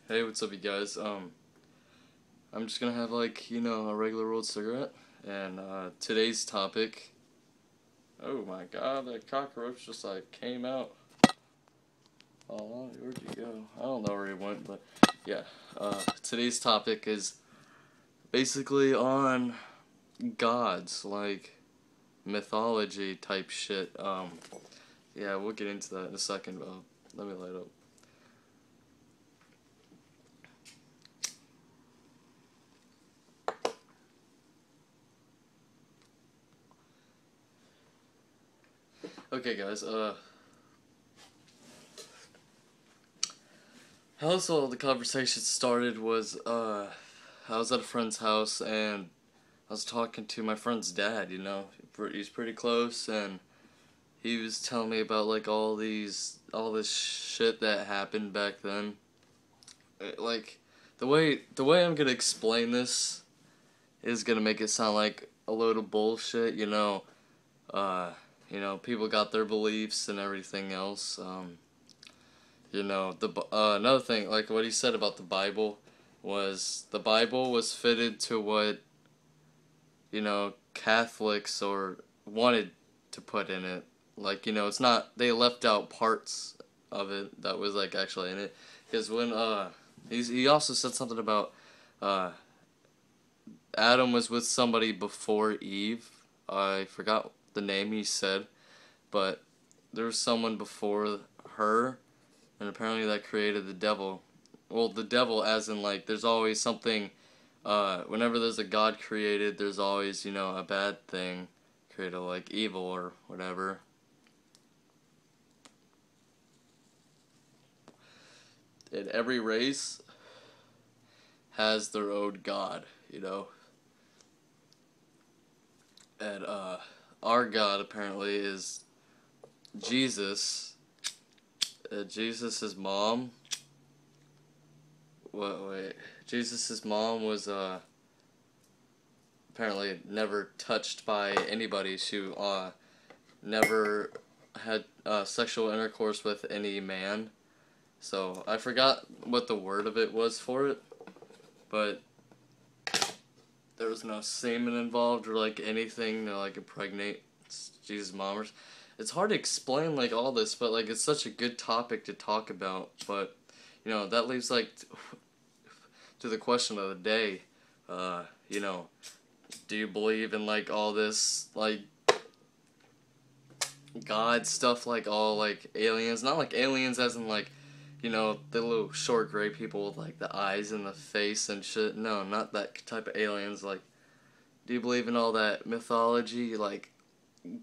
Hey, what's up, you guys? I'm just gonna have a regular old cigarette, and today's topic. Oh my God, that cockroach just came out. Oh, where'd you go? I don't know where he went, but yeah. Today's topic is basically on gods, like mythology type shit. Yeah, we'll get into that in a second. Let me light up. Okay, guys. How this all the conversation started was I was at a friend's house and I was talking to my friend's dad. He's pretty close, and he was telling me about all this shit that happened back then. Like the way I'm gonna explain this is gonna make it sound like a load of bullshit. Uh, people got their beliefs and everything else. Another thing, like what he said about the Bible was fitted to what, Catholics or wanted to put in it. It's not, they left out parts of it that was actually in it. Because he also said something about, uh, Adam was with somebody before Eve. I forgot the name he said, but there was someone before her, and apparently that created the devil. Well, the devil, as in there's always something. Whenever there's a god created, there's always a bad thing created, like evil or whatever. And every race has their own god, and our god apparently is Jesus. Jesus' mom. Wait. Jesus' mom was apparently never touched by anybody. She never had sexual intercourse with any man. So I forgot what the word of it was for it, but there was no semen involved or anything to impregnate Jesus' mom. It's hard to explain all this, but it's such a good topic to talk about. But that leaves to the question of the day. Do you believe in all this God stuff, all aliens? Not aliens as in the little short gray people with the eyes and the face and shit. No, not that type of aliens. Do you believe in all that mythology,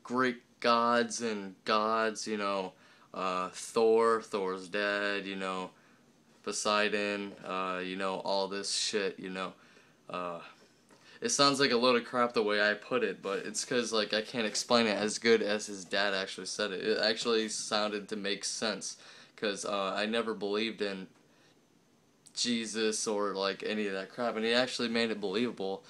Greek gods and gods? Thor's dead. Poseidon. All this shit. It sounds like a load of crap the way I put it, but it's because I can't explain it as good as his dad actually said it. It actually sounded to make sense, because I never believed in Jesus or any of that crap, and he actually made it believable.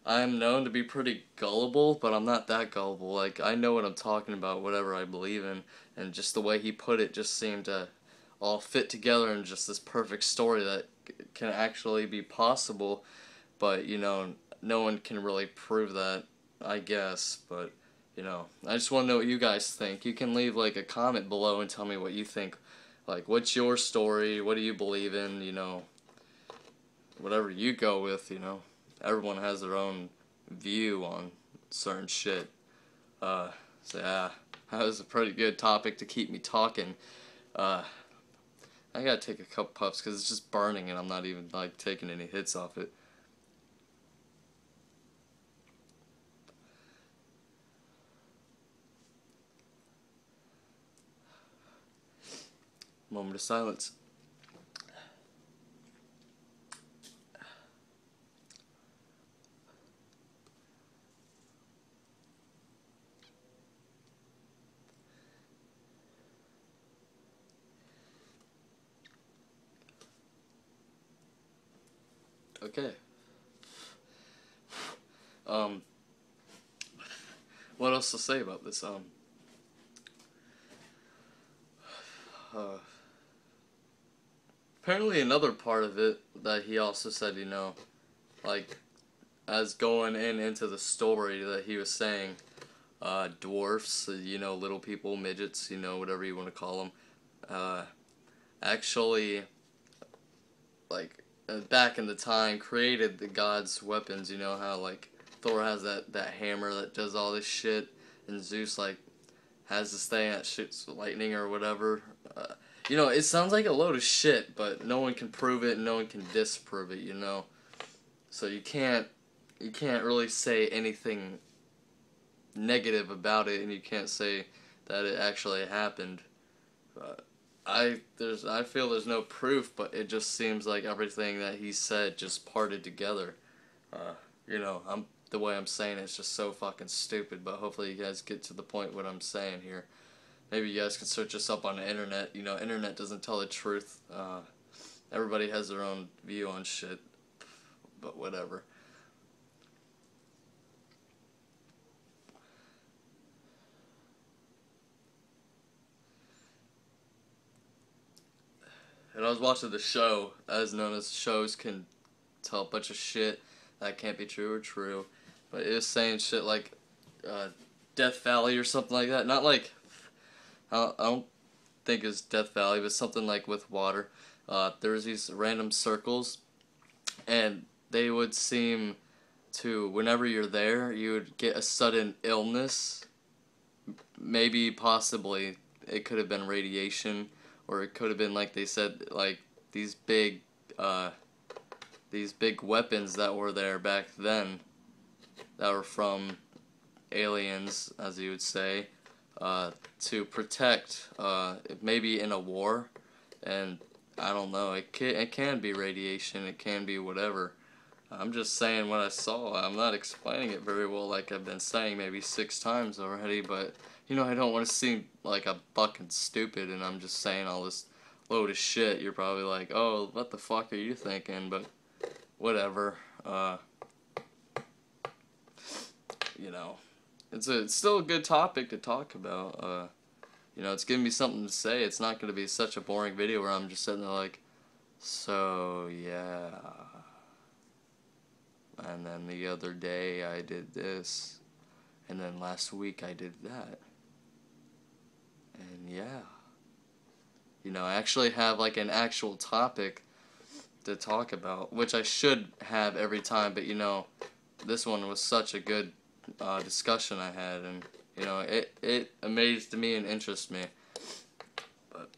I am known to be pretty gullible, but I'm not that gullible. I know what I'm talking about, whatever I believe in, and just the way he put it just seemed to all fit together in just this perfect story that can actually be possible. But no one can really prove that, I guess. But I just want to know what you guys think. You can leave a comment below and tell me what you think. What's your story? What do you believe in? Whatever you go with. Everyone has their own view on certain shit. So yeah, that was a pretty good topic to keep me talking. I gotta take a couple puffs because it's just burning and I'm not even taking any hits off it. Moment of silence. Okay. Um, what else to say about this? Uh, apparently another part of it that he also said, like, as going into the story that he was saying, dwarfs, little people, midgets, whatever you want to call them, actually, like, back in the time, created the gods' weapons. You know how, like, Thor has that hammer that does all this shit, and Zeus, like, has this thing that shoots lightning or whatever. It sounds like a load of shit, but no one can prove it and no one can disprove it, So you can't really say anything negative about it, and you can't say that it actually happened. I feel there's no proof, but it just seems like everything that he said just parted together. The way I'm saying it's just so fucking stupid, but hopefully you guys get to the point what I'm saying here. Maybe you guys can search this up on the internet. Internet doesn't tell the truth. Everybody has their own view on shit, but whatever. And I was watching the show, as known as shows can tell a bunch of shit that can't be true or true. But it was saying shit like Death Valley or something like that. Not like, I don't think it's Death Valley, but something like with water. There's these random circles, and they would seem to, whenever you're there, you would get a sudden illness. Maybe, possibly, it could have been radiation, or it could have been, like they said, like these big weapons that were there back then, that were from aliens, as you would say, to protect, maybe in a war, and I don't know, it can be radiation, it can be whatever. I'm just saying what I saw. I'm not explaining it very well, like I've been saying maybe 6 times already, but I don't want to seem like I'm fucking stupid and I'm just saying all this load of shit. You're probably like, oh, what the fuck are you thinking? But whatever. It's still a good topic to talk about. It's giving me something to say. It's not going to be such a boring video where I'm just sitting there like, so yeah. And then the other day I did this. And then last week I did that. And yeah. I actually have like an actual topic to talk about, which I should have every time, but this one was such a good discussion I had, and it amazed me and interested me. But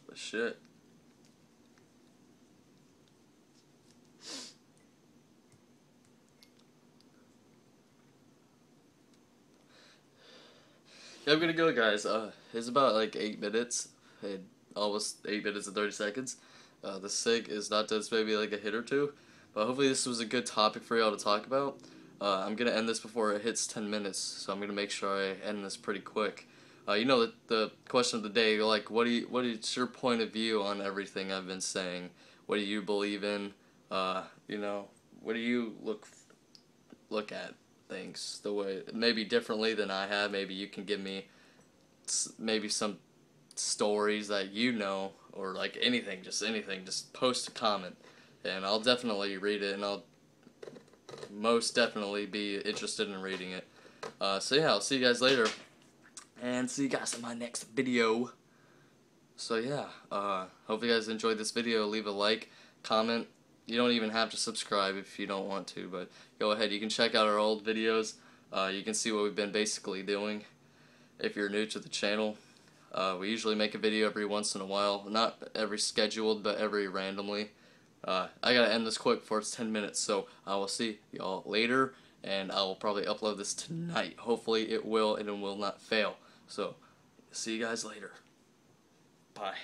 but shit. Yeah, I'm gonna go, guys. It's about like 8 minutes, and almost 8 minutes and 30 seconds. The SIG is not just maybe like a hit or two, but hopefully this was a good topic for y'all to talk about. I'm gonna end this before it hits 10 minutes, so I'm gonna make sure I end this pretty quick. The question of the day, like, what is your point of view on everything I've been saying? What do you believe in? What do you look at things the way, maybe differently than I have? Maybe you can give me maybe some stories that or like anything, just post a comment, and I'll definitely read it, and I'll most definitely be interested in reading it. So yeah, I'll see you guys later, and see you guys in my next video. So yeah, hope you guys enjoyed this video. Leave a like, comment. You don't even have to subscribe if you don't want to, but go ahead. You can check out our old videos. You can see what we've been basically doing if you're new to the channel. We usually make a video every once in a while. Not every scheduled, but every randomly. I gotta end this quick before it's 10 minutes, so I will see y'all later, and I will probably upload this tonight. Hopefully it will, and it will not fail. So, see you guys later. Bye.